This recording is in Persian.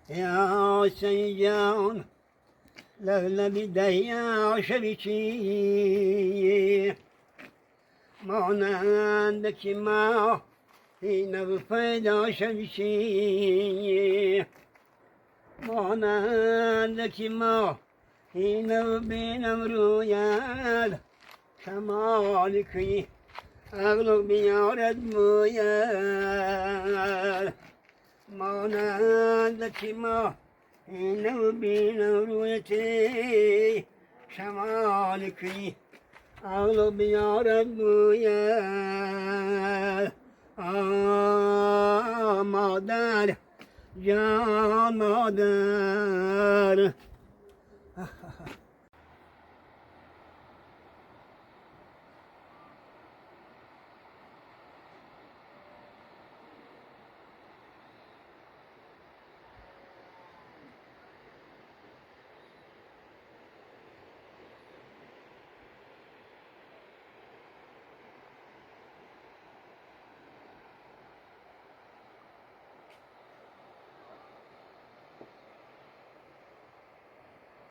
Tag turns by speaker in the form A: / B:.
A: یا سیجان لبلبی دیا شبیچی مانند که ما اینو پیدا شبیچی مانند که ما اینو بینم روید کمال که عقل بیارد موید مانند که ما اینو بینم رویتی شمال که عقل بیارد موید مادر جان مادر